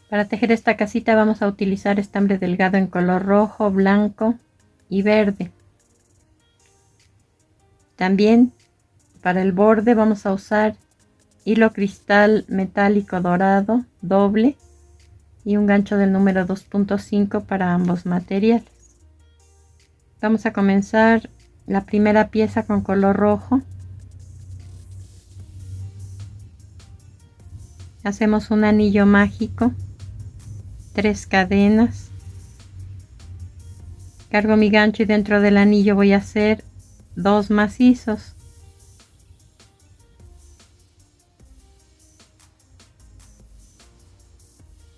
Para tejer esta casita vamos a utilizar estambre delgado en color rojo, blanco y verde. También para el borde vamos a usar hilo cristal metálico dorado doble y un gancho del número 2.5 para ambos materiales. Vamos a comenzar la primera pieza con color rojo. Hacemos un anillo mágico, 3 cadenas, cargo mi gancho y dentro del anillo voy a hacer 2 macizos.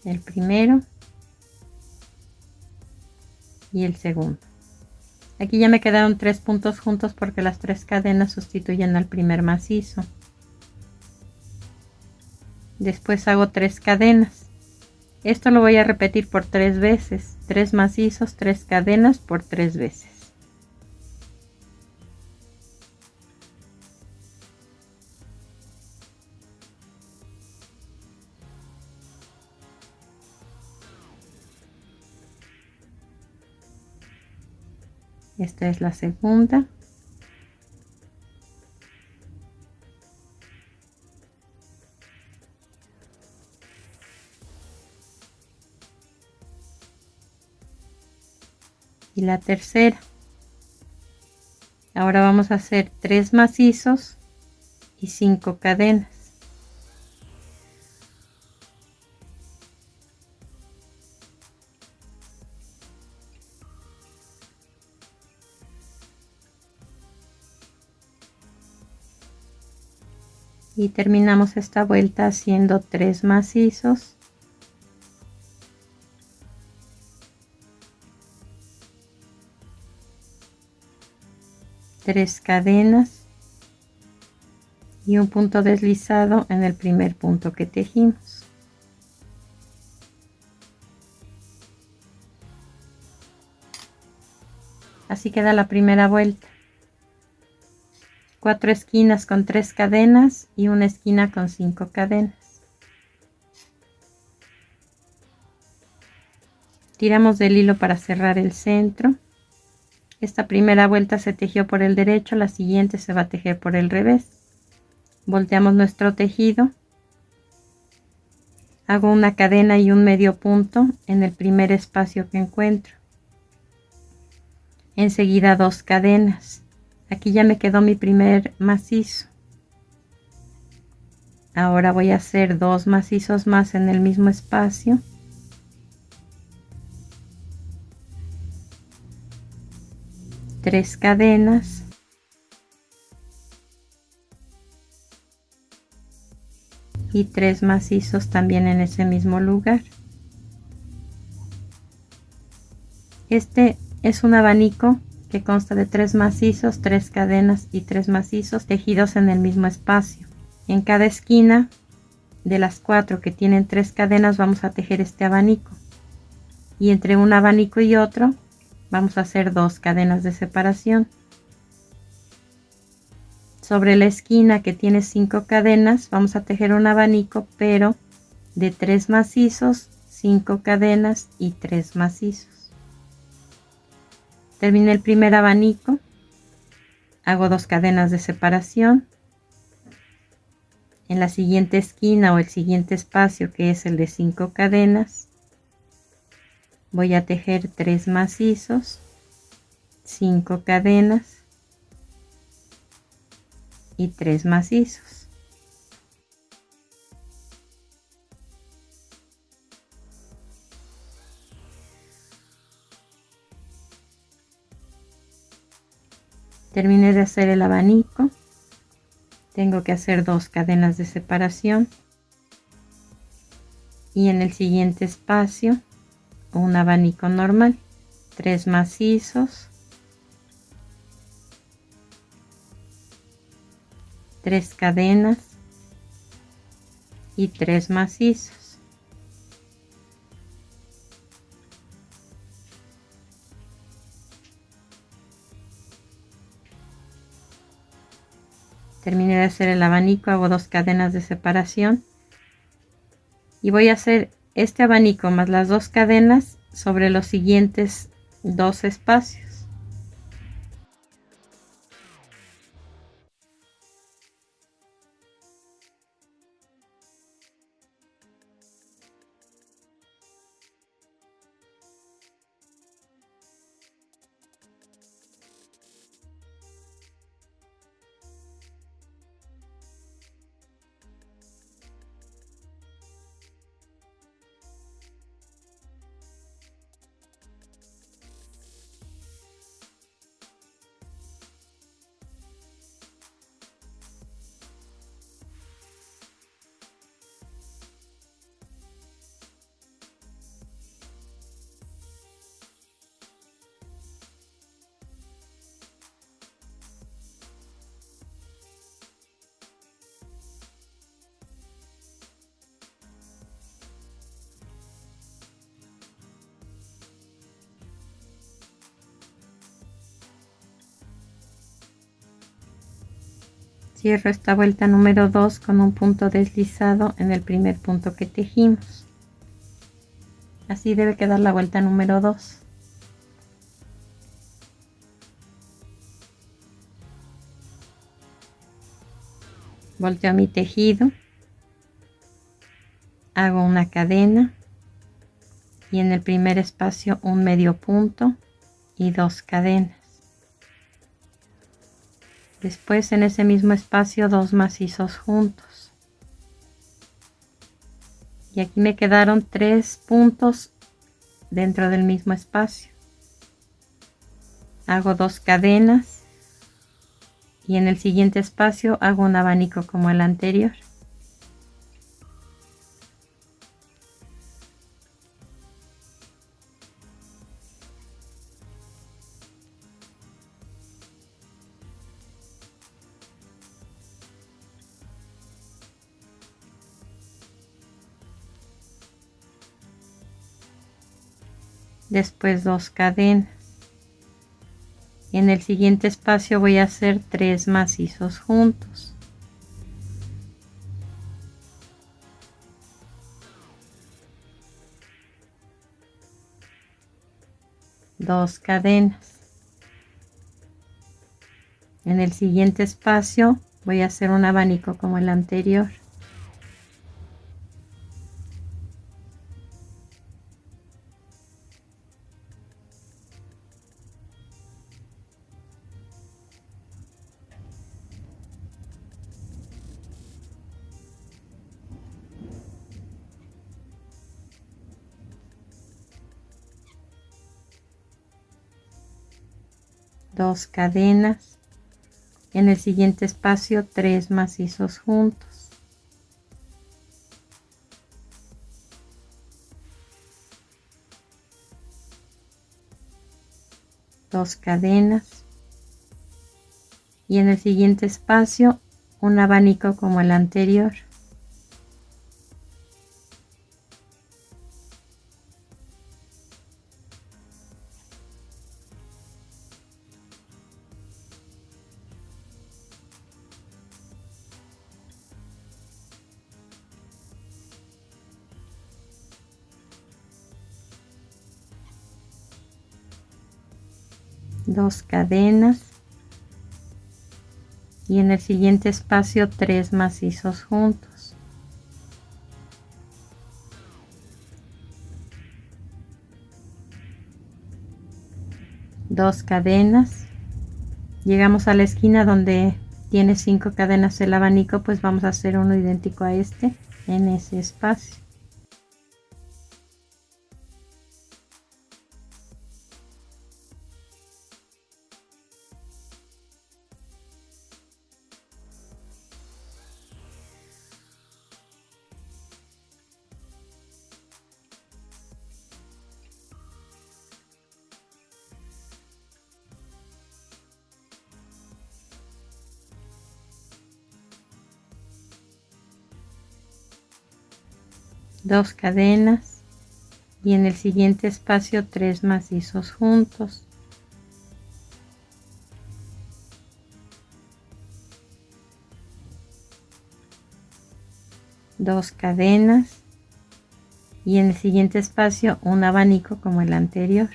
El primero y el segundo. Aquí ya me quedaron 3 puntos juntos porque las 3 cadenas sustituyen al primer macizo. Después hago 3 cadenas. Esto lo voy a repetir por 3 veces. 3 macizos, 3 cadenas por 3 veces. Esta es la segunda. Y la tercera. Ahora vamos a hacer 3 macizos y 5 cadenas. Y terminamos esta vuelta haciendo 3 macizos, 3 cadenas y un punto deslizado en el primer punto que tejimos. Así queda la primera vuelta. 4 esquinas con 3 cadenas y una esquina con 5 cadenas. Tiramos del hilo para cerrar el centro. Esta primera vuelta se tejió por el derecho, la siguiente se va a tejer por el revés. Volteamos nuestro tejido. Hago una cadena y un medio punto en el primer espacio que encuentro. Enseguida 2 cadenas. Aquí ya me quedó mi primer macizo. Ahora voy a hacer 2 macizos más en el mismo espacio. Tres cadenas. Y 3 macizos también en ese mismo lugar. Este es un abanico que consta de 3 macizos, 3 cadenas y 3 macizos tejidos en el mismo espacio. En cada esquina de las 4 que tienen 3 cadenas vamos a tejer este abanico, y entre un abanico y otro vamos a hacer 2 cadenas de separación. Sobre la esquina que tiene 5 cadenas vamos a tejer un abanico, pero de 3 macizos, 5 cadenas y 3 macizos. Terminé el primer abanico, hago 2 cadenas de separación. En la siguiente esquina o el siguiente espacio, que es el de 5 cadenas, voy a tejer 3 macizos, 5 cadenas y 3 macizos. Terminé de hacer el abanico. Tengo que hacer 2 cadenas de separación y en el siguiente espacio un abanico normal, 3 macizos, 3 cadenas y 3 macizos. Terminé de hacer el abanico, hago 2 cadenas de separación y voy a hacer este abanico más las 2 cadenas sobre los siguientes 2 espacios. Cierro esta vuelta número 2 con un punto deslizado en el primer punto que tejimos. Así debe quedar la vuelta número 2. Volteo mi tejido, hago una cadena y en el primer espacio un medio punto y 2 cadenas. Después en ese mismo espacio 2 macizos juntos. Y aquí me quedaron 3 puntos dentro del mismo espacio. Hago 2 cadenas y en el siguiente espacio hago un abanico como el anterior. Después 2 cadenas. En el siguiente espacio voy a hacer 3 macizos juntos. Dos cadenas. En el siguiente espacio voy a hacer un abanico como el anterior. Dos cadenas. En el siguiente espacio 3 macizos juntos. Dos cadenas. Y en el siguiente espacio un abanico como el anterior. Dos cadenas y en el siguiente espacio 3 macizos juntos. Dos cadenas. Llegamos a la esquina donde tiene 5 cadenas el abanico, pues vamos a hacer uno idéntico a este en ese espacio. Dos cadenas y en el siguiente espacio 3 macizos juntos. Dos cadenas y en el siguiente espacio un abanico como el anterior.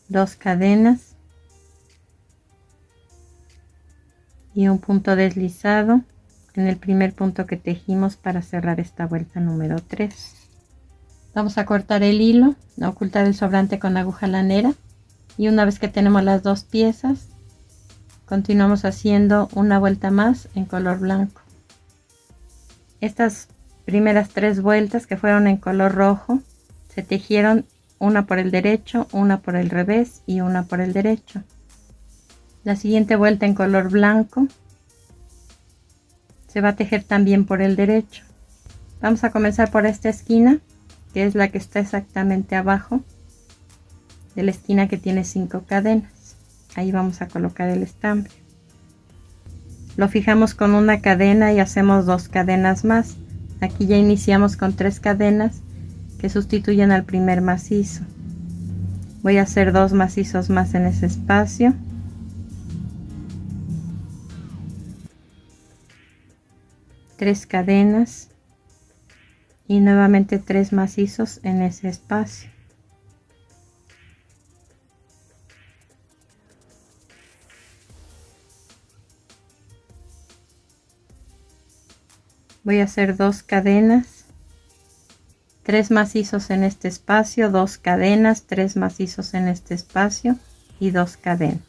Dos cadenas y un punto deslizado en el primer punto que tejimos para cerrar esta vuelta número 3. Vamos a cortar el hilo, a ocultar el sobrante con aguja lanera, y una vez que tenemos las dos piezas continuamos haciendo una vuelta más en color blanco. Estas primeras 3 vueltas que fueron en color rojo se tejieron una por el derecho, una por el revés y una por el derecho. La siguiente vuelta en color blanco se va a tejer también por el derecho. Vamos a comenzar por esta esquina, que es la que está exactamente abajo de la esquina que tiene 5 cadenas. Ahí vamos a colocar el estambre. Lo fijamos con una cadena y hacemos 2 cadenas más. Aquí ya iniciamos con 3 cadenas que sustituyen al primer macizo. Voy a hacer 2 macizos más en ese espacio. Tres cadenas y nuevamente 3 macizos en ese espacio. Voy a hacer 2 cadenas, 3 macizos en este espacio, 2 cadenas, 3 macizos en este espacio y 2 cadenas.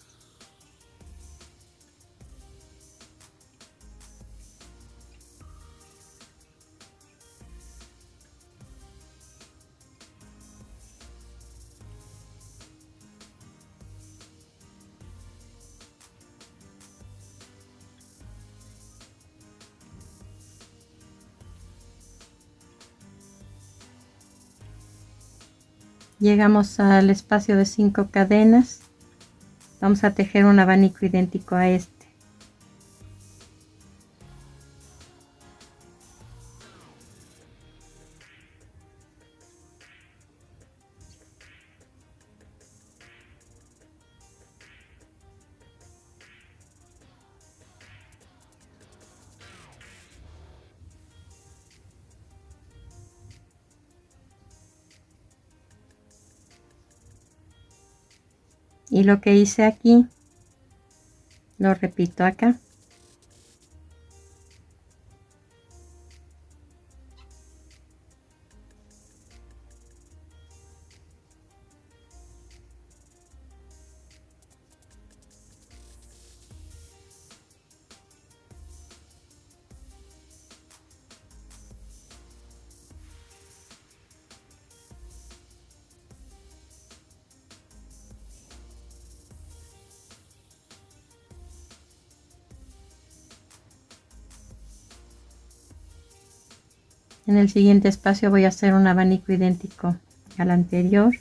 Llegamos al espacio de 5 cadenas. Vamos a tejer un abanico idéntico a este. Y lo que hice aquí lo repito acá. En el siguiente espacio voy a hacer un abanico idéntico al anterior.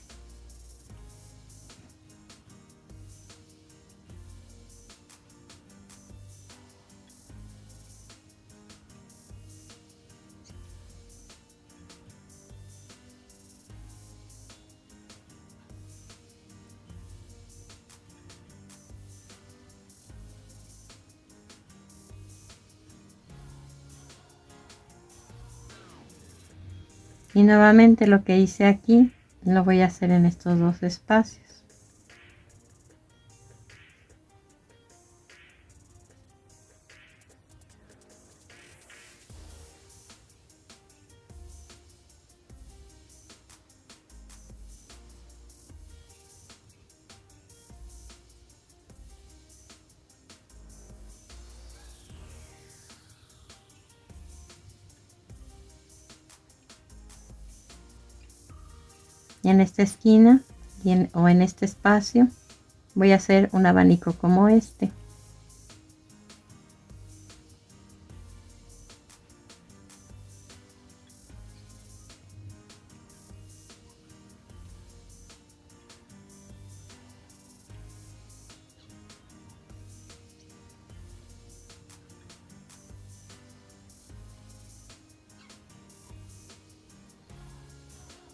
Y nuevamente lo que hice aquí lo voy a hacer en estos dos espacios. Y en esta esquina o en este espacio voy a hacer un abanico como este.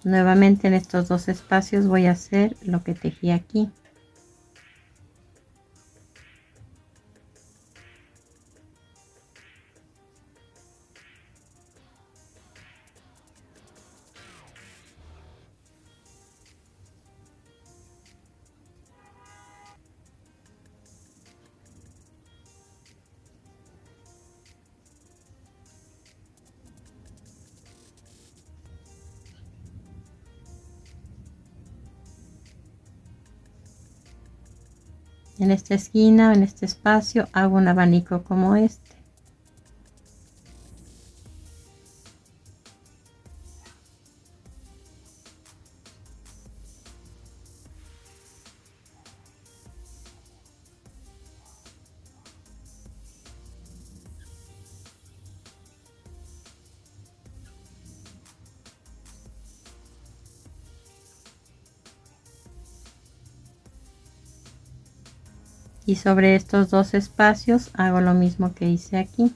Nuevamente en estos dos espacios voy a hacer lo que tejí aquí. En esta esquina, en este espacio, hago un abanico como este. Y sobre estos dos espacios hago lo mismo que hice aquí.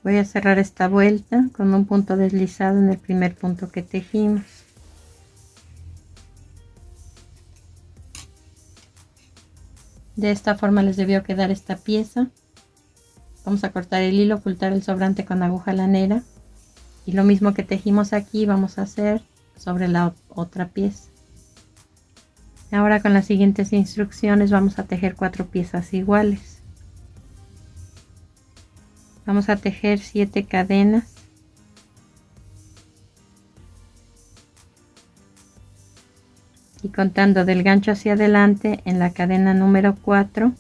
Voy a cerrar esta vuelta con un punto deslizado en el primer punto que tejimos. De esta forma les debió quedar esta pieza. Vamos a cortar el hilo, ocultar el sobrante con aguja lanera. Y lo mismo que tejimos aquí vamos a hacer sobre la otra pieza. Ahora con las siguientes instrucciones vamos a tejer 4 piezas iguales. Vamos a tejer 7 cadenas. Y contando del gancho hacia adelante, en la cadena número 4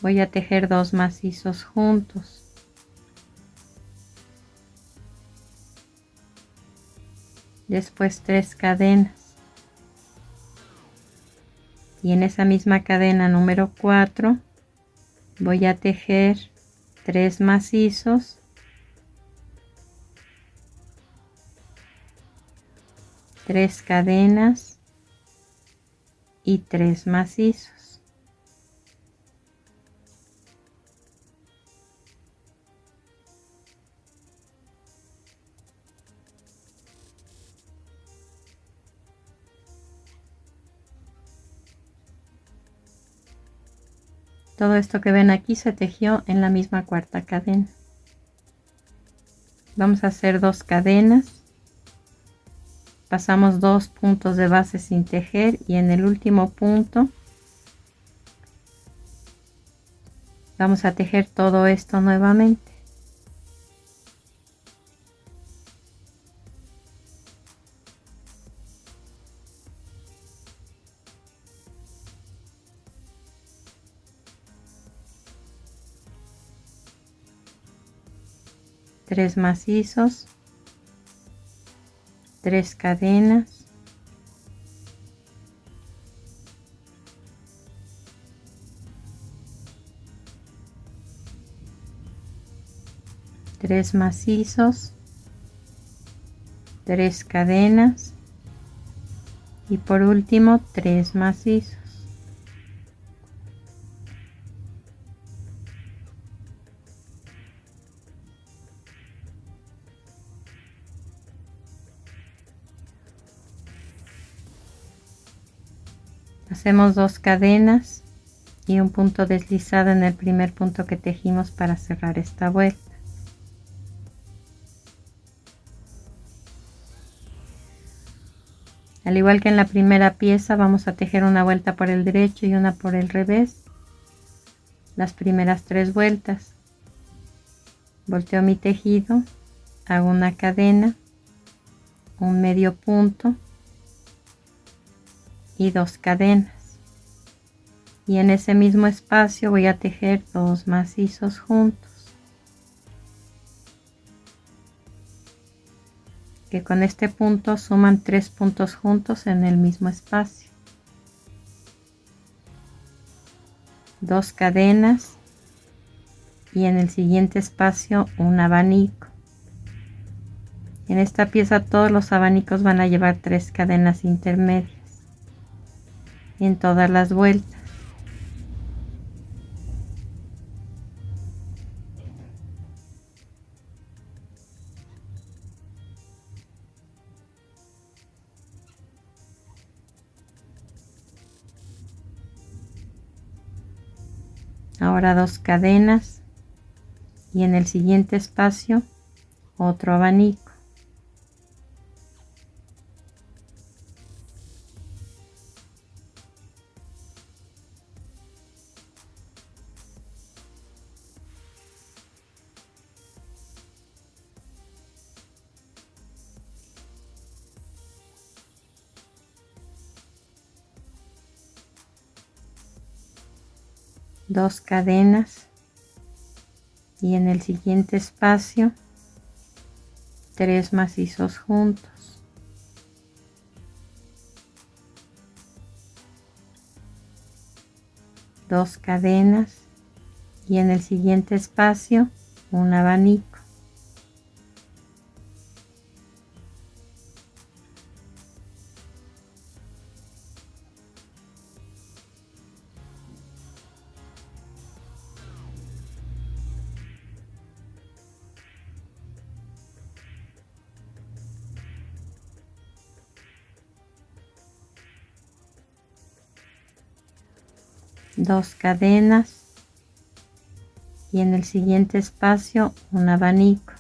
voy a tejer 2 macizos juntos. Después 3 cadenas. Y en esa misma cadena número 4 voy a tejer 3 macizos, 3 cadenas y 3 macizos. Todo esto que ven aquí se tejió en la misma cuarta cadena. Vamos a hacer 2 cadenas. Pasamos 2 puntos de base sin tejer y en el último punto vamos a tejer todo esto nuevamente. Tres macizos, 3 cadenas, tres macizos, 3 cadenas y por último 3 macizos. Hacemos 2 cadenas y un punto deslizado en el primer punto que tejimos para cerrar esta vuelta. Al igual que en la primera pieza, vamos a tejer una vuelta por el derecho y una por el revés. Las primeras 3 vueltas. Volteo mi tejido, hago una cadena, un medio punto y 2 cadenas. Y en ese mismo espacio voy a tejer 2 macizos juntos. que con este punto suman 3 puntos juntos en el mismo espacio. 2 cadenas y en el siguiente espacio un abanico. En esta pieza todos los abanicos van a llevar 3 cadenas intermedias en todas las vueltas. Ahora 2 cadenas y en el siguiente espacio otro abanico. Dos cadenas y en el siguiente espacio 3 macizos juntos. Dos cadenas y en el siguiente espacio un abanico. Dos cadenas y en el siguiente espacio un abanico.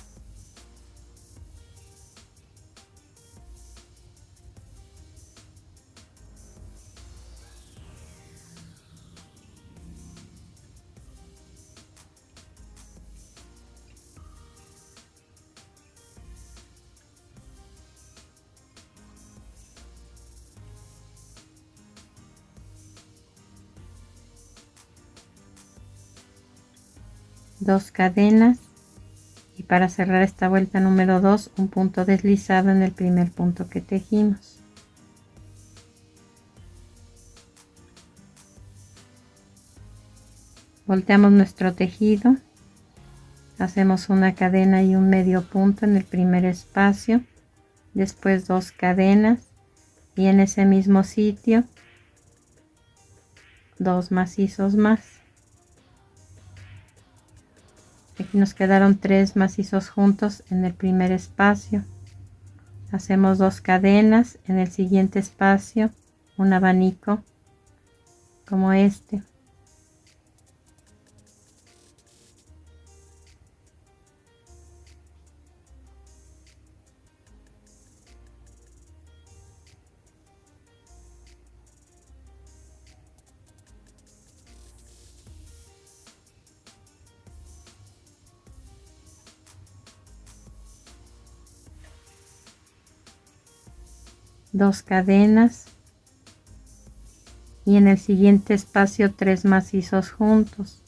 Dos cadenas y para cerrar esta vuelta número 2 un punto deslizado en el primer punto que tejimos. Volteamos nuestro tejido, hacemos una cadena y un medio punto en el primer espacio, después 2 cadenas y en ese mismo sitio 2 macizos más. Aquí nos quedaron 3 macizos juntos en el primer espacio. Hacemos 2 cadenas, en el siguiente espacio un abanico como este. Dos cadenas y en el siguiente espacio 3 macizos juntos.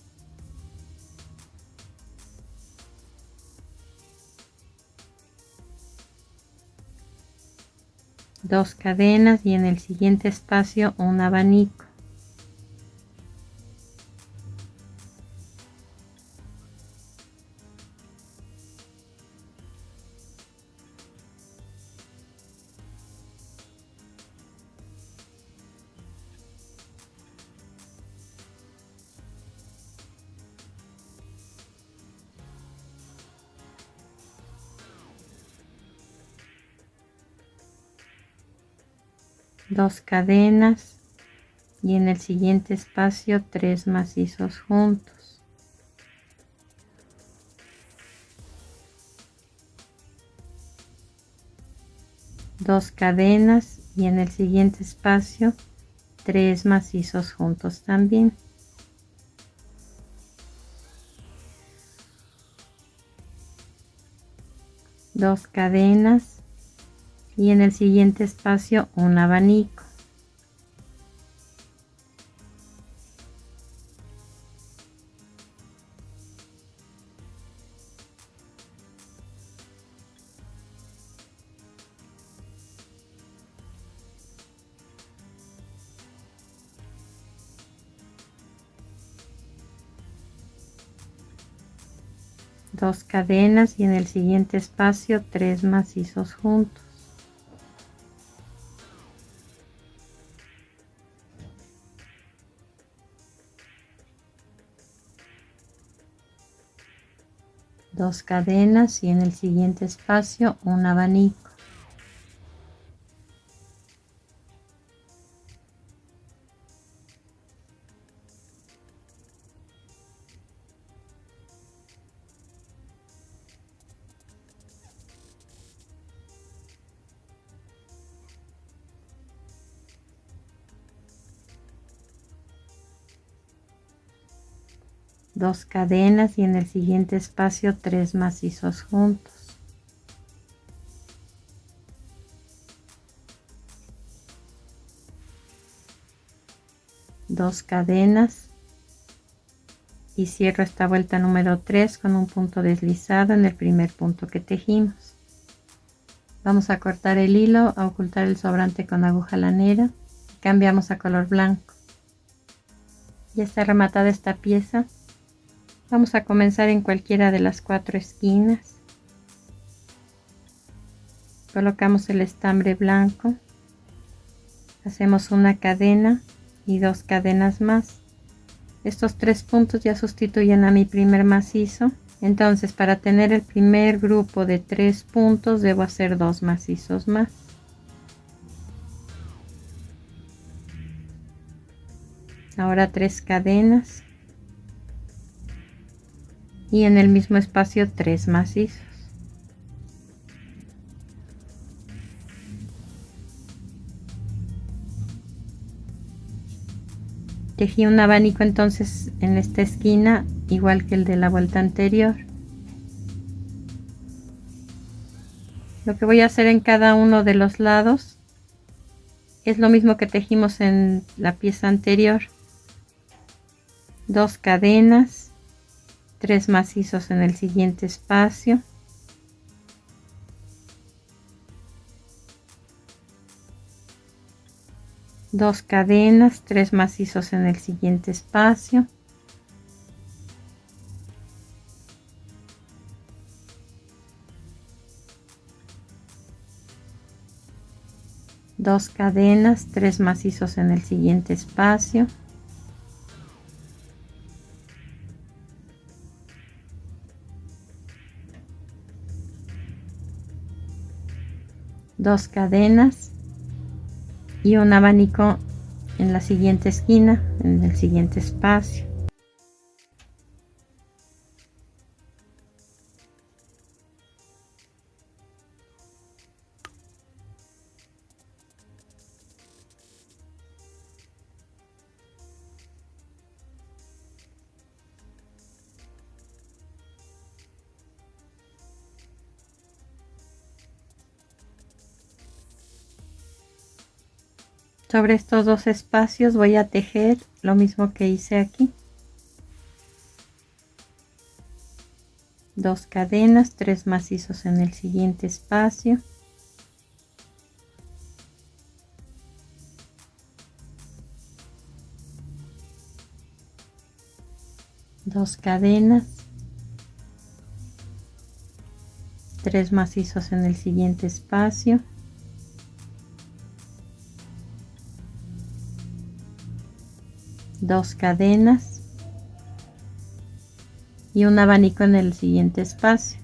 Dos cadenas y en el siguiente espacio un abanico. Dos cadenas y en el siguiente espacio 3 macizos juntos. Dos cadenas y en el siguiente espacio 3 macizos juntos también. Dos cadenas y en el siguiente espacio un abanico. 2 cadenas y en el siguiente espacio 3 macizos juntos. Dos cadenas y en el siguiente espacio un abanico. Dos cadenas y en el siguiente espacio 3 macizos juntos. Dos cadenas y cierro esta vuelta número 3 con un punto deslizado en el primer punto que tejimos. Vamos a cortar el hilo, a ocultar el sobrante con aguja lanera, cambiamos a color blanco. Ya está rematada esta pieza. Vamos a comenzar en cualquiera de las 4 esquinas. Colocamos el estambre blanco, hacemos una cadena y 2 cadenas más. Estos 3 puntos ya sustituyen a mi primer macizo. Entonces, para tener el primer grupo de 3 puntos debo hacer 2 macizos más. Ahora 3 cadenas y en el mismo espacio 3 macizos. Tejí un abanico entonces en esta esquina igual que el de la vuelta anterior. Lo que voy a hacer en cada uno de los lados es lo mismo que tejimos en la pieza anterior. 2 cadenas, 3 macizos en el siguiente espacio, dos cadenas, 3 macizos en el siguiente espacio, dos cadenas, 3 macizos en el siguiente espacio, dos cadenas y un abanico en la siguiente esquina, en el siguiente espacio. Sobre estos dos espacios voy a tejer lo mismo que hice aquí. 2 cadenas, 3 macizos en el siguiente espacio, dos cadenas, 3 macizos en el siguiente espacio, dos cadenas y un abanico en el siguiente espacio.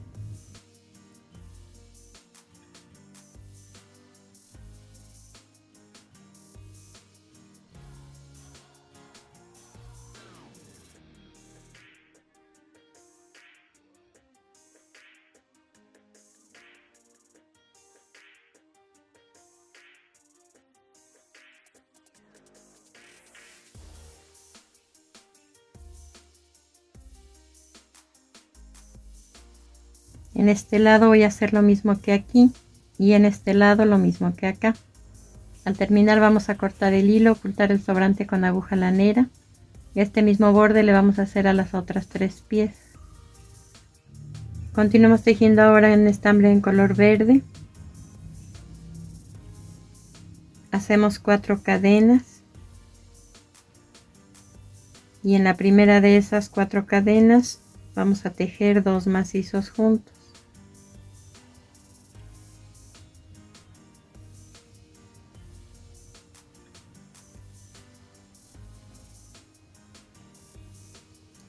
En este lado voy a hacer lo mismo que aquí y en este lado lo mismo que acá. Al terminar vamos a cortar el hilo, ocultar el sobrante con aguja lanera. Y este mismo borde le vamos a hacer a las otras 3 piezas. Continuamos tejiendo ahora en estambre en color verde. Hacemos 4 cadenas y en la primera de esas 4 cadenas vamos a tejer 2 macizos juntos.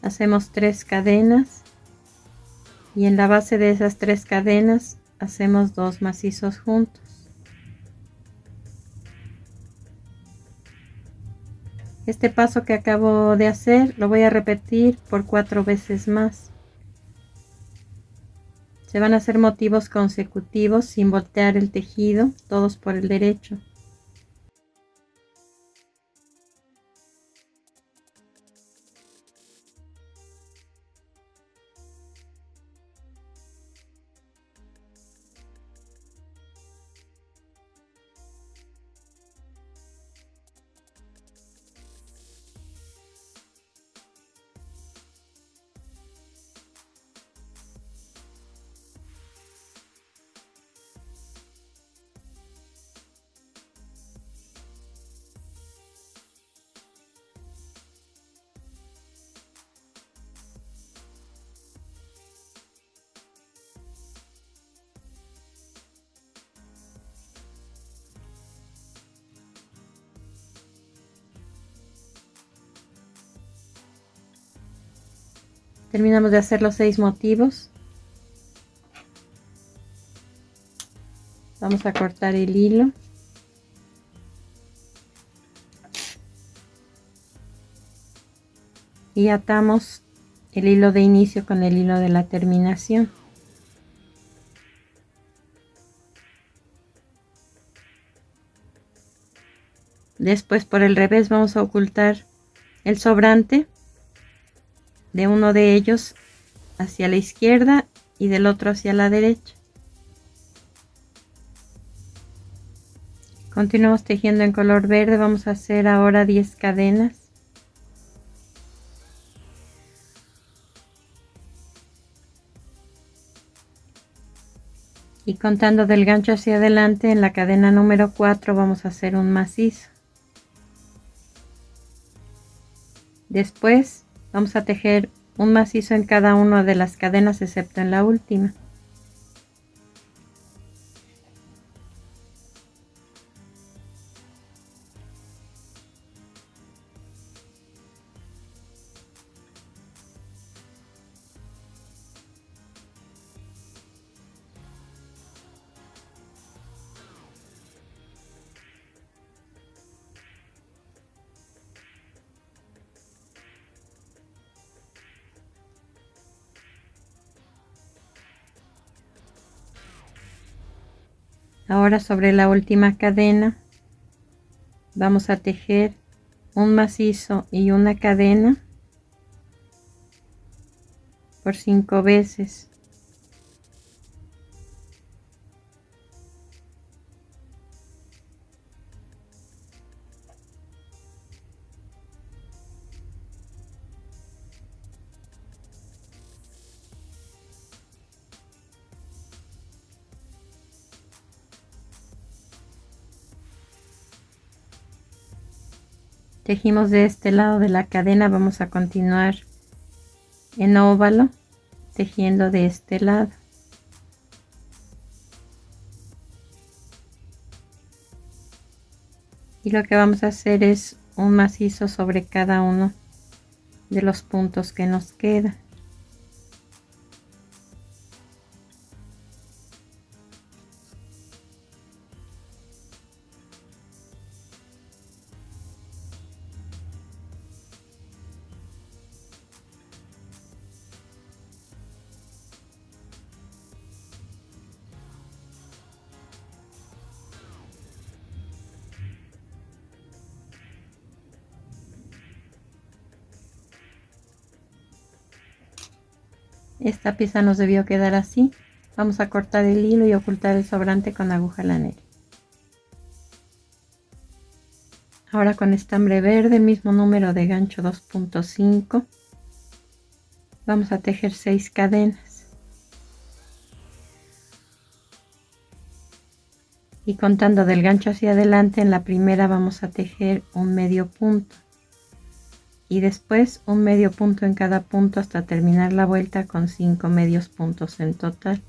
Hacemos 3 cadenas y en la base de esas 3 cadenas hacemos 2 macizos juntos. Este paso que acabo de hacer lo voy a repetir por 4 veces más. Se van a hacer motivos consecutivos sin voltear el tejido, todos por el derecho. Terminamos de hacer los 6 motivos. Vamos a cortar el hilo. Y atamos el hilo de inicio con el hilo de la terminación. Después por el revés vamos a ocultar el sobrante de uno de ellos hacia la izquierda y del otro hacia la derecha. Continuamos tejiendo en color verde. Vamos a hacer ahora 10 cadenas. Y contando del gancho hacia adelante, en la cadena número 4 vamos a hacer un macizo. Después vamos a tejer un macizo en cada una de las cadenas excepto en la última. Ahora sobre la última cadena vamos a tejer un macizo y una cadena por 5 veces. Tejimos de este lado de la cadena, vamos a continuar en óvalo tejiendo de este lado. Y lo que vamos a hacer es un macizo sobre cada uno de los puntos que nos queda. Esta pieza nos debió quedar así. Vamos a cortar el hilo y ocultar el sobrante con aguja lanera. Ahora con estambre verde, mismo número de gancho 2.5, vamos a tejer 6 cadenas. Y contando del gancho hacia adelante, en la primera vamos a tejer un medio punto. y después un medio punto en cada punto hasta terminar la vuelta con 5 medios puntos en total.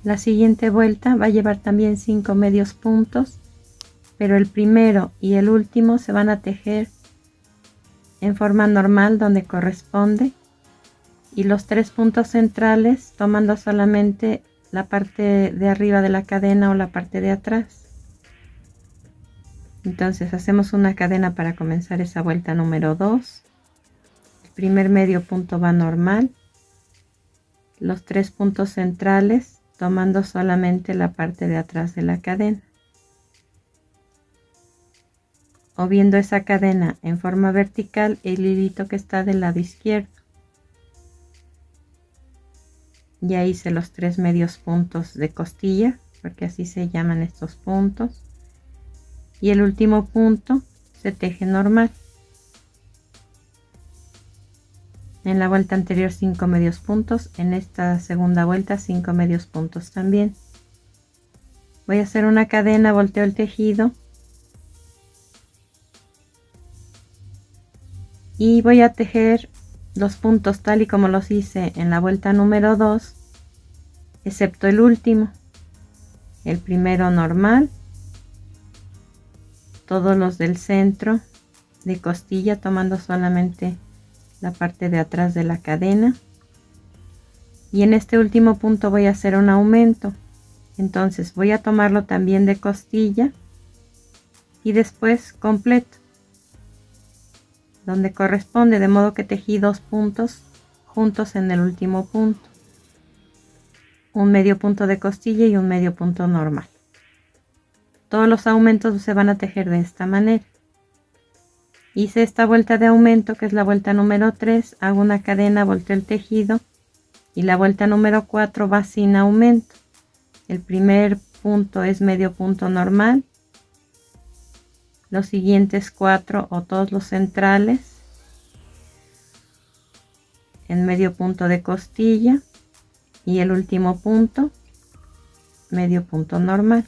La siguiente vuelta va a llevar también 5 medios puntos, pero el primero y el último se van a tejer en forma normal donde corresponde, y los 3 puntos centrales tomando solamente la parte de arriba de la cadena o la parte de atrás. Entonces hacemos una cadena para comenzar esa vuelta número 2. El primer medio punto va normal, los 3 puntos centrales tomando solamente la parte de atrás de la cadena, o viendo esa cadena en forma vertical el hilito que está del lado izquierdo. Ya hice los 3 medios puntos de costilla, porque así se llaman estos puntos, y el último punto se teje normal. En la vuelta anterior 5 medios puntos, en esta segunda vuelta 5 medios puntos también. Voy a hacer una cadena, volteo el tejido y voy a tejer los puntos tal y como los hice en la vuelta número 2, excepto el último. El primero normal, todos los del centro de costilla tomando solamente la parte de atrás de la cadena, y en este último punto voy a hacer un aumento. Entonces voy a tomarlo también de costilla y después completo donde corresponde, de modo que tejí 2 puntos juntos en el último punto, un medio punto de costilla y un medio punto normal. Todos los aumentos se van a tejer de esta manera. Hice esta vuelta de aumento, que es la vuelta número 3, hago una cadena, volteo el tejido, y la vuelta número 4 va sin aumento. El primer punto es medio punto normal, los siguientes 4 o todos los centrales en medio punto de costilla, y el último punto medio punto normal.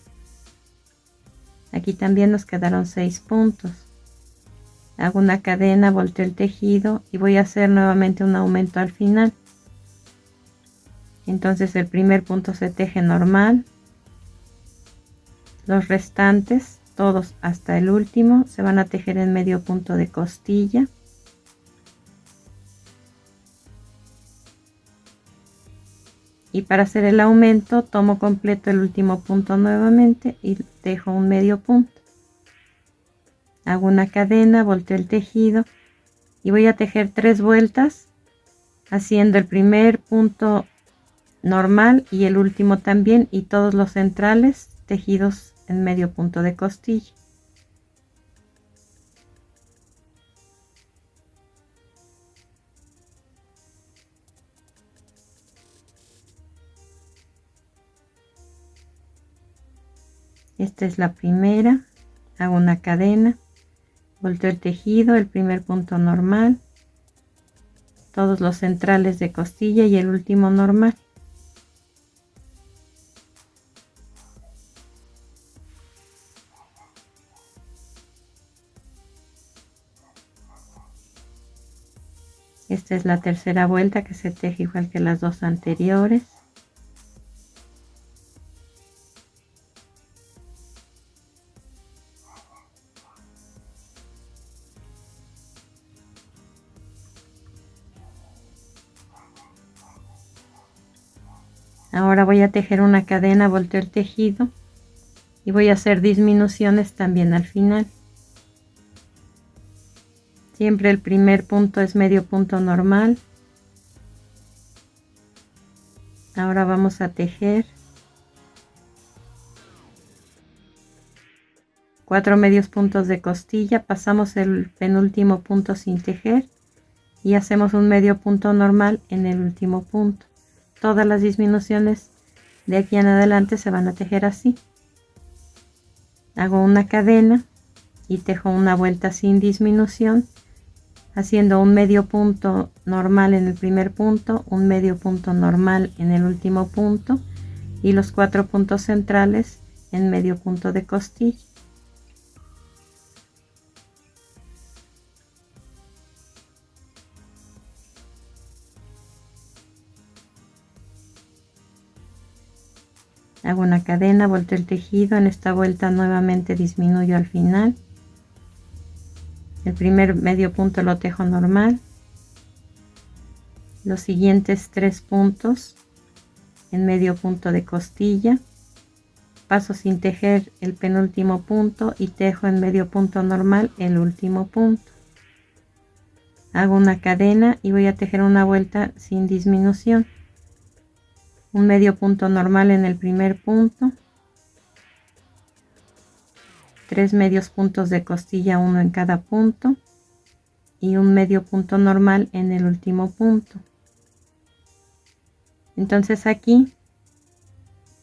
Aquí también nos quedaron 6 puntos. Hago una cadena, volteo el tejido y voy a hacer nuevamente un aumento al final. Entonces el primer punto se teje normal, los restantes todos hasta el último se van a tejer en medio punto de costilla, y para hacer el aumento tomo completo el último punto nuevamente y tejo un medio punto. Hago una cadena, volteo el tejido y voy a tejer 3 vueltas haciendo el primer punto normal y el último también, y todos los centrales tejidos en medio punto de costilla. Esta es la primera. Hago una cadena, volteo el tejido, el primer punto normal, todos los centrales de costilla y el último normal. Esta es la tercera vuelta, que se teje igual que las 2 anteriores. Ahora voy a tejer una cadena, volteo el tejido y voy a hacer disminuciones también al final. Siempre el primer punto es medio punto normal. Ahora vamos a tejer 4 medios puntos de costilla, pasamos el penúltimo punto sin tejer y hacemos un medio punto normal en el último punto. Todas las disminuciones de aquí en adelante se van a tejer así. Hago una cadena y tejo una vuelta sin disminución haciendo un medio punto normal en el primer punto, un medio punto normal en el último punto y los 4 puntos centrales en medio punto de costilla. Hago una cadena, volteo el tejido, en esta vuelta nuevamente disminuyo al final. El primer medio punto lo tejo normal, los siguientes 3 puntos en medio punto de costilla, paso sin tejer el penúltimo punto y tejo en medio punto normal el último punto. Hago una cadena y voy a tejer una vuelta sin disminución, un medio punto normal en el primer punto, 3 medios puntos de costilla, uno en cada punto y un medio punto normal en el último punto. Entonces aquí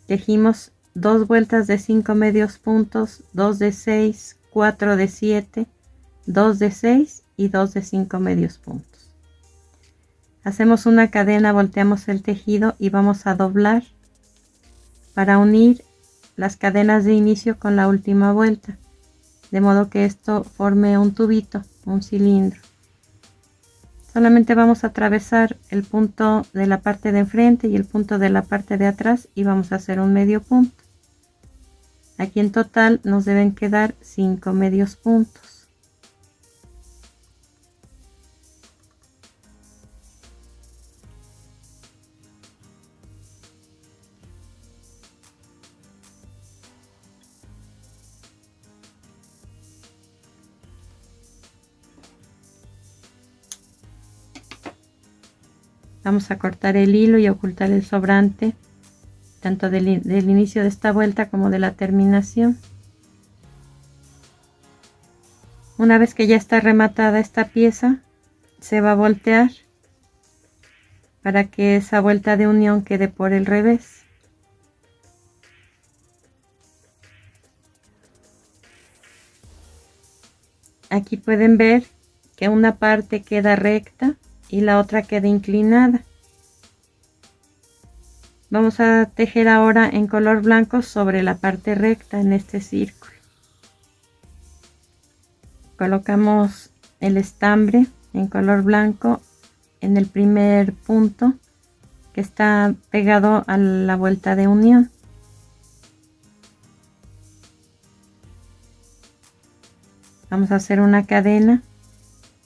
tejimos 2 vueltas de 5 medios puntos, 2 de 6, 4 de 7, 2 de 6 y 2 de 5 medios puntos. Hacemos una cadena, volteamos el tejido y vamos a doblar para unir las cadenas de inicio con la última vuelta, de modo que esto forme un tubito, un cilindro. Solamente vamos a atravesar el punto de la parte de enfrente y el punto de la parte de atrás y vamos a hacer un medio punto. Aquí en total nos deben quedar 5 medios puntos. Vamos a cortar el hilo y ocultar el sobrante, tanto del inicio de esta vuelta como de la terminación. Una vez que ya está rematada esta pieza, se va a voltear para que esa vuelta de unión quede por el revés. Aquí pueden ver que una parte queda recta y la otra queda inclinada. Vamos a tejer ahora en color blanco sobre la parte recta en este círculo. Colocamos el estambre en color blanco en el primer punto que está pegado a la vuelta de unión. Vamos a hacer una cadena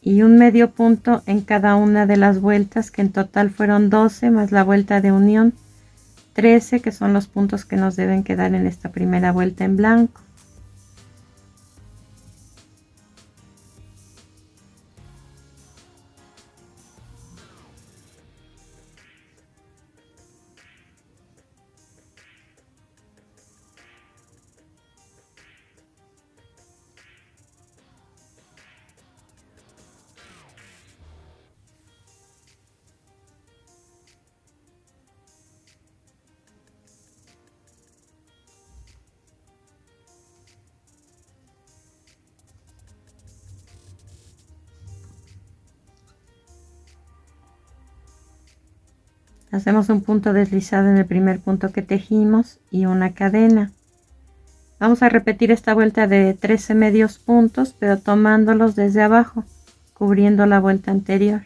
y un medio punto en cada una de las vueltas, que en total fueron 12 más la vuelta de unión, 13, que son los puntos que nos deben quedar en esta primera vuelta en blanco. Hacemos un punto deslizado en el primer punto que tejimos y una cadena. Vamos a repetir esta vuelta de 13 medios puntos, pero tomándolos desde abajo, cubriendo la vuelta anterior.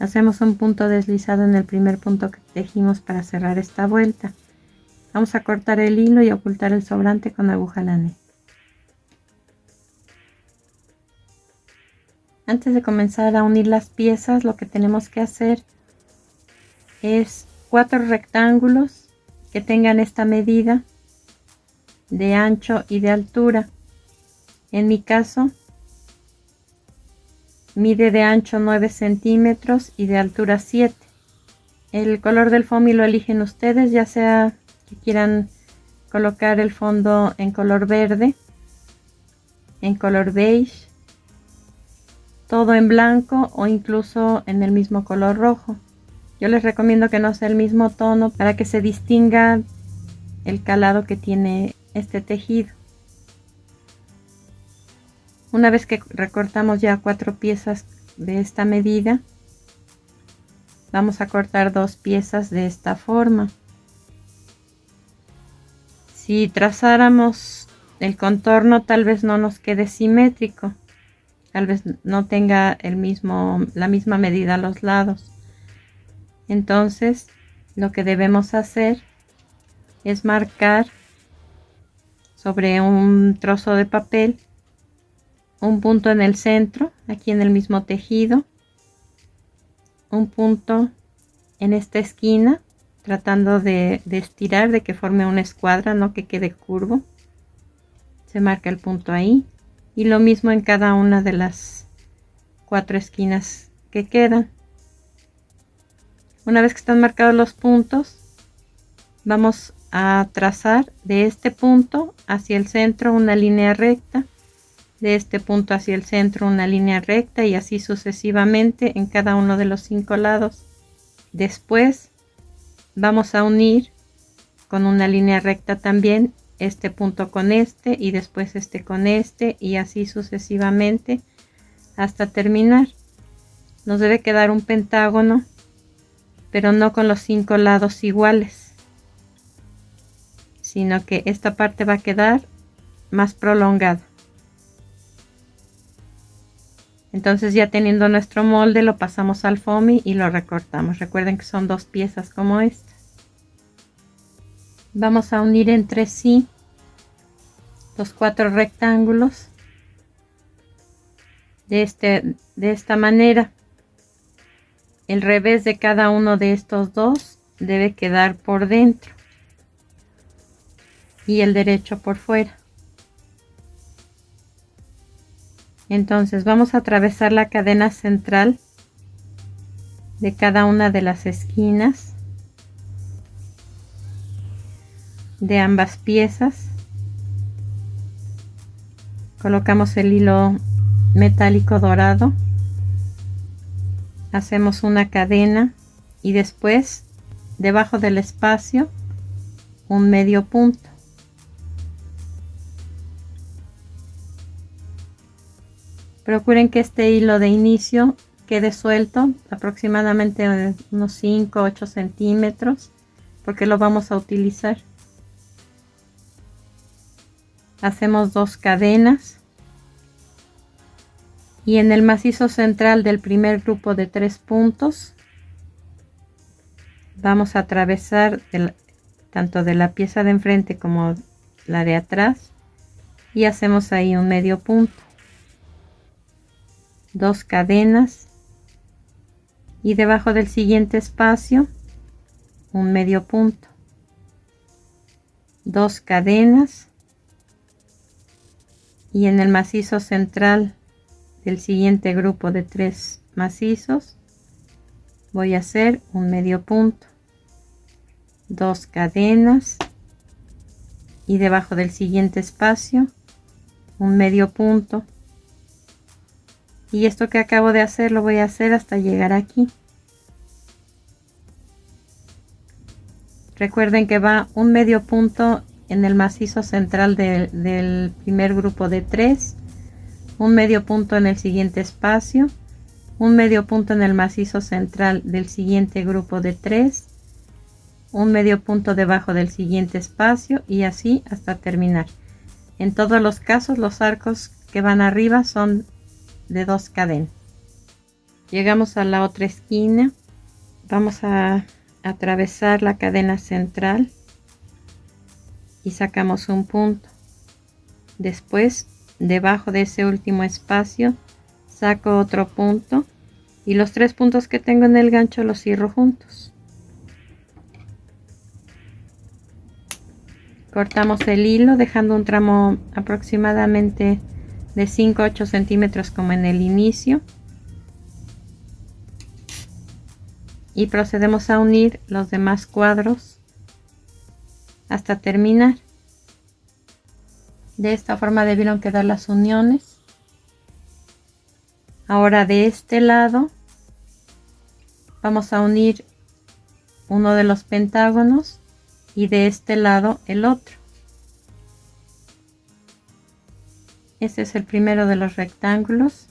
Hacemos un punto deslizado en el primer punto que tejimos para cerrar esta vuelta. Vamos a cortar el hilo y ocultar el sobrante con aguja lané. Antes de comenzar a unir las piezas, lo que tenemos que hacer es 4 rectángulos que tengan esta medida de ancho y de altura. En mi caso mide de ancho 9 centímetros y de altura 7. El color del foamy lo eligen ustedes, ya sea que quieran colocar el fondo en color verde, en color beige, todo en blanco o incluso en el mismo color rojo. Yo les recomiendo que no sea el mismo tono para que se distinga el calado que tiene este tejido. Una vez que recortamos ya 4 piezas de esta medida, vamos a cortar 2 piezas de esta forma. Si trazáramos el contorno, tal vez no nos quede simétrico, tal vez no tenga la misma medida a los lados. Entonces lo que debemos hacer es marcar sobre un trozo de papel un punto en el centro, aquí en el mismo tejido, un punto en esta esquina, tratando de estirar, de que forme una escuadra, no que quede curvo. Se marca el punto ahí, y lo mismo en cada una de las 4 esquinas que quedan. Una vez que están marcados los puntos, vamos a trazar de este punto hacia el centro una línea recta, de este punto hacia el centro una línea recta, y así sucesivamente en cada uno de los 5 lados. Después vamos a unir con una línea recta también este punto con este, y después este con este, y así sucesivamente hasta terminar. Nos debe quedar un pentágono, pero no con los 5 lados iguales, sino que esta parte va a quedar más prolongada. Entonces, ya teniendo nuestro molde, lo pasamos al foamy y lo recortamos. Recuerden que son 2 piezas como esta. Vamos a unir entre sí los 4 rectángulos de esta manera. El revés de cada uno de estos 2 debe quedar por dentro y el derecho por fuera. Entonces vamos a atravesar la cadena central de cada una de las esquinas de ambas piezas. Colocamos el hilo metálico dorado, hacemos una cadena y después debajo del espacio un medio punto. Procuren que este hilo de inicio quede suelto, aproximadamente unos 5-8 centímetros, porque lo vamos a utilizar. Hacemos 2 cadenas y en el macizo central del primer grupo de 3 puntos vamos a atravesar tanto de la pieza de enfrente como la de atrás, y hacemos ahí un medio punto, 2 cadenas, y debajo del siguiente espacio un medio punto, 2 cadenas, y en el macizo central del siguiente grupo de 3 macizos voy a hacer un medio punto, 2 cadenas, y debajo del siguiente espacio un medio punto. Y esto que acabo de hacer lo voy a hacer hasta llegar aquí. Recuerden que va un medio punto en el macizo central del primer grupo de 3, un medio punto en el siguiente espacio, un medio punto en el macizo central del siguiente grupo de 3, un medio punto debajo del siguiente espacio, y así hasta terminar. En todos los casos los arcos que van arriba son de 2 cadenas. Llegamos a la otra esquina, vamos a atravesar la cadena central y sacamos un punto. Después, debajo de ese último espacio, saco otro punto y los 3 puntos que tengo en el gancho los cierro juntos. Cortamos el hilo dejando un tramo aproximadamente de 5 a 8 centímetros como en el inicio, y procedemos a unir los demás cuadros hasta terminar. De esta forma debieron quedar las uniones. Ahora de este lado vamos a unir uno de los pentágonos y de este lado el otro. Este es el primero de los rectángulos,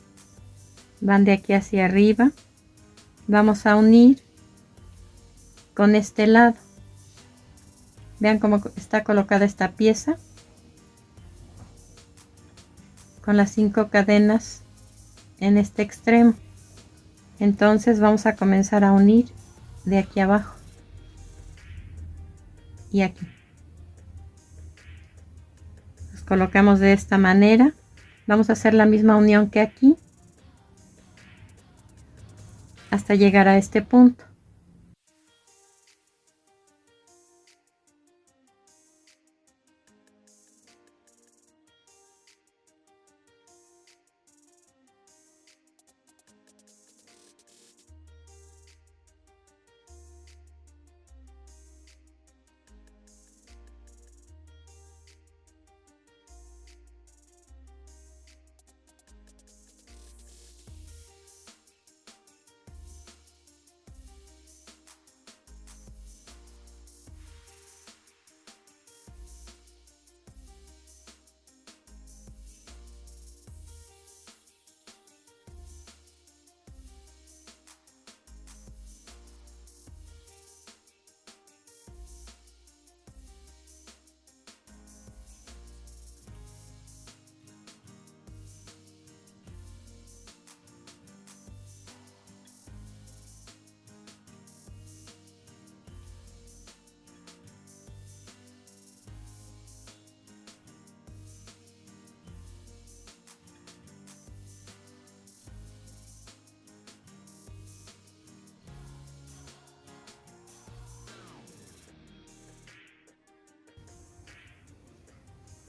van de aquí hacia arriba. Vamos a unir con este lado. Vean cómo está colocada esta pieza con las 5 cadenas en este extremo. Entonces vamos a comenzar a unir de aquí abajo y aquí. Los colocamos de esta manera. Vamos a hacer la misma unión que aquí hasta llegar a este punto.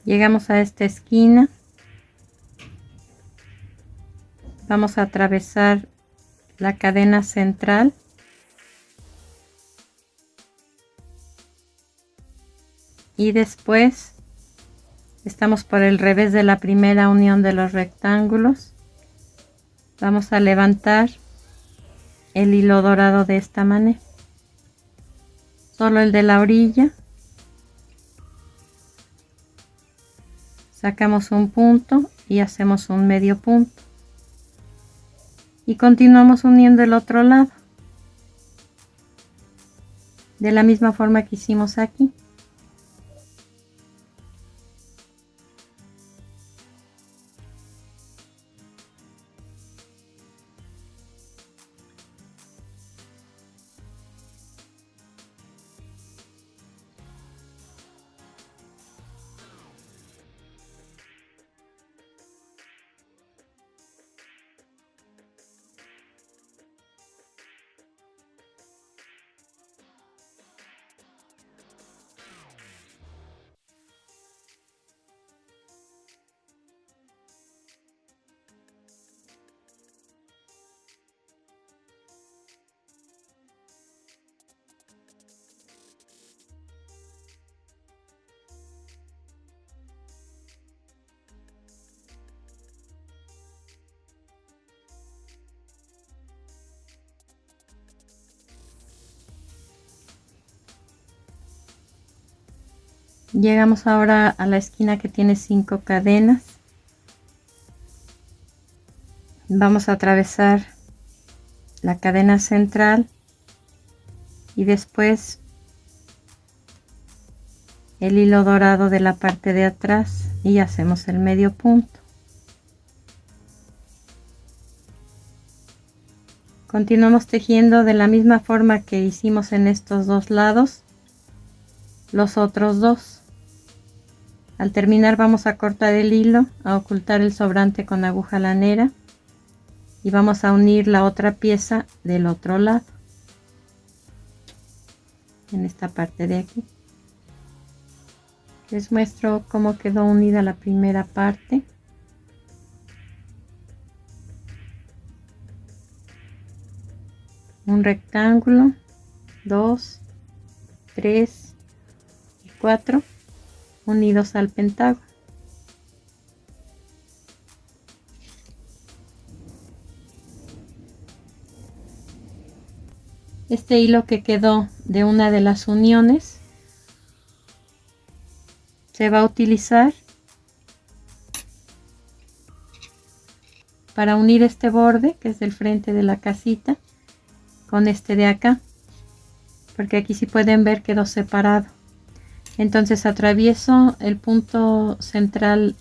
Llegamos a esta esquina, vamos a atravesar la cadena central y después estamos por el revés de la primera unión de los rectángulos. Vamos a levantar el hilo dorado de esta manera, solo el de la orilla. Sacamos un punto y hacemos un medio punto y continuamos uniendo el otro lado de la misma forma que hicimos aquí. Llegamos ahora a la esquina que tiene 5 cadenas. Vamos a atravesar la cadena central y después el hilo dorado de la parte de atrás y hacemos el medio punto. Continuamos tejiendo de la misma forma que hicimos en estos dos lados los otros dos. Al terminar vamos a cortar el hilo, a ocultar el sobrante con aguja lanera y vamos a unir la otra pieza del otro lado en esta parte de aquí. Les muestro cómo quedó unida la primera parte. Un rectángulo, 2, 3 y 4 unidos al pentágono. Este hilo que quedó de una de las uniones se va a utilizar para unir este borde que es del frente de la casita con este de acá, porque aquí si pueden ver quedó separado. Entonces atravieso el punto central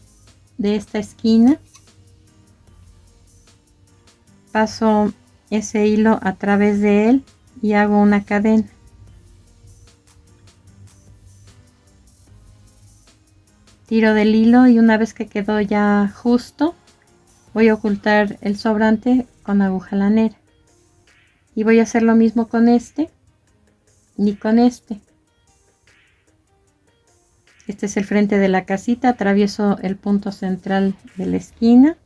de esta esquina, paso ese hilo a través de él y hago una cadena. Tiro del hilo y una vez que quedó ya justo, voy a ocultar el sobrante con aguja lanera. Y voy a hacer lo mismo con este y con este. Este es el frente de la casita, atravieso el punto central de la esquina,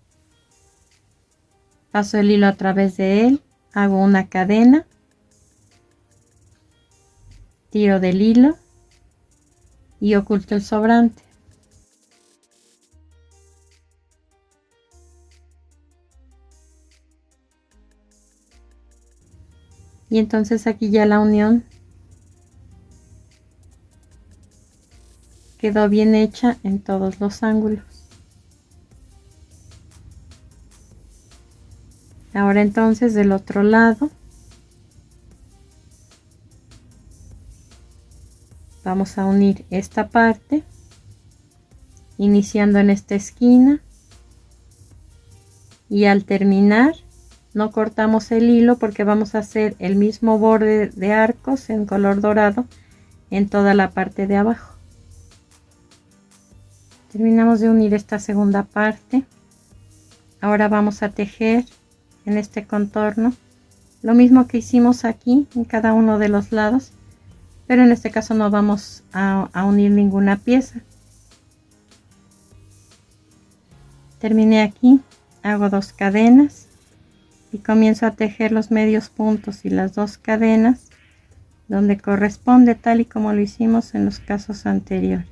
paso el hilo a través de él, hago una cadena, tiro del hilo y oculto el sobrante. Y entonces aquí ya la unión quedó bien hecha en todos los ángulos. Ahora entonces del otro lado vamos a unir esta parte iniciando en esta esquina y al terminar no cortamos el hilo porque vamos a hacer el mismo borde de arcos en color dorado en toda la parte de abajo. Terminamos de unir esta segunda parte. Ahora vamos a tejer en este contorno lo mismo que hicimos aquí en cada uno de los lados, pero en este caso no vamos a unir ninguna pieza. Terminé aquí, hago 2 cadenas y comienzo a tejer los medios puntos y las 2 cadenas donde corresponde, tal y como lo hicimos en los casos anteriores.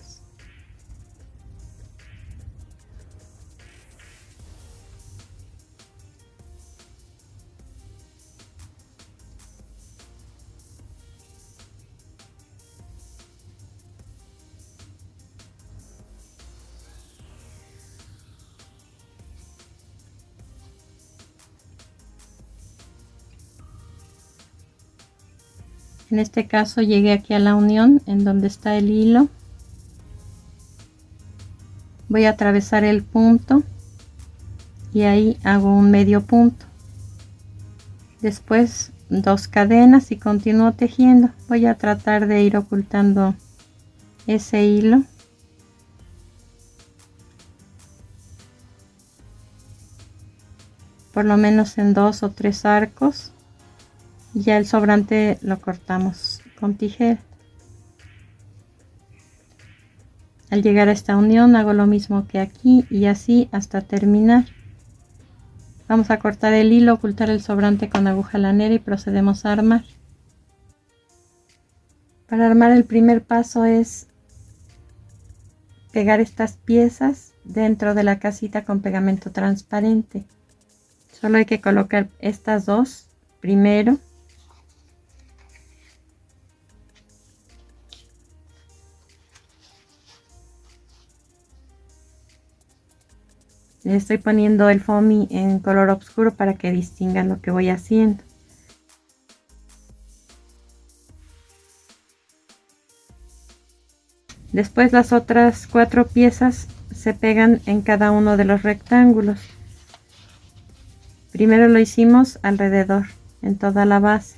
En este caso llegué aquí a la unión en donde está el hilo. Voy a atravesar el punto y ahí hago un medio punto. Después 2 cadenas y continúo tejiendo. Voy a tratar de ir ocultando ese hilo. Por lo menos en 2 o 3 arcos. Ya el sobrante lo cortamos con tijera. Al llegar a esta unión hago lo mismo que aquí y así hasta terminar. Vamos a cortar el hilo, ocultar el sobrante con aguja lanera y procedemos a armar. Para armar el primer paso es pegar estas piezas dentro de la casita con pegamento transparente. Solo hay que colocar estas dos primero. Le estoy poniendo el foamy en color oscuro para que distingan lo que voy haciendo. Después las otras 4 piezas se pegan en cada uno de los rectángulos. Primero lo hicimos alrededor, en toda la base.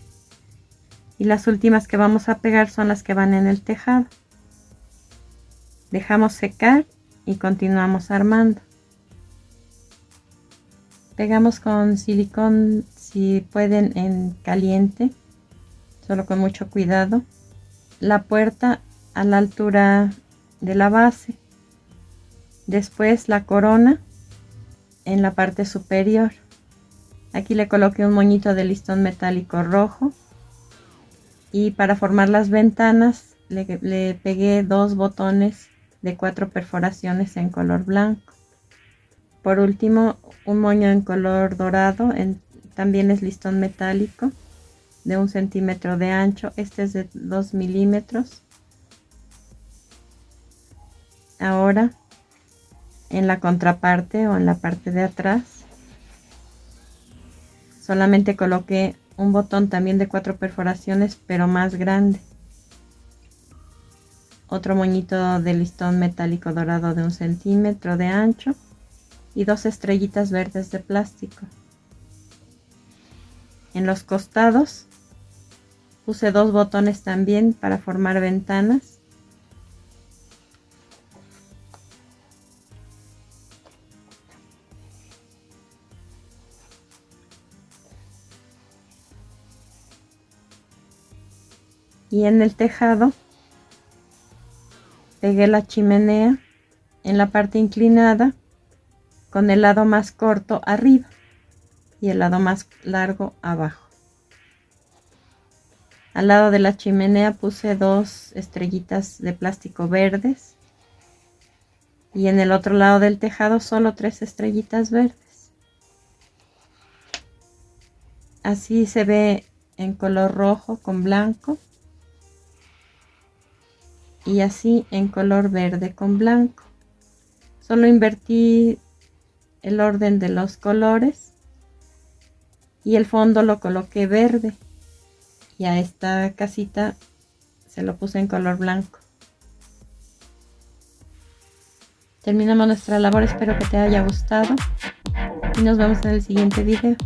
Y las últimas que vamos a pegar son las que van en el tejado. Dejamos secar y continuamos armando. Pegamos con silicón, si pueden, en caliente, solo con mucho cuidado. La puerta a la altura de la base. Después la corona en la parte superior. Aquí le coloqué un moñito de listón metálico rojo. Y para formar las ventanas le pegué 2 botones de 4 perforaciones en color blanco. Por último, un moño en color dorado, también es listón metálico, de 1 centímetro de ancho. Este es de 2 milímetros. Ahora, en la contraparte o en la parte de atrás, solamente coloqué un botón también de 4 perforaciones, pero más grande. Otro moñito de listón metálico dorado de 1 centímetro de ancho y 2 estrellitas verdes de plástico. En los costados puse 2 botones también para formar ventanas. Y en el tejado pegué la chimenea en la parte inclinada con el lado más corto arriba y el lado más largo abajo. Al lado de la chimenea puse 2 estrellitas de plástico verdes y en el otro lado del tejado solo 3 estrellitas verdes. Así se ve en color rojo con blanco y así en color verde con blanco. Solo invertí el orden de los colores y el fondo lo coloqué verde y a esta casita se lo puse en color blanco. Terminamos nuestra labor, espero que te haya gustado y nos vemos en el siguiente video.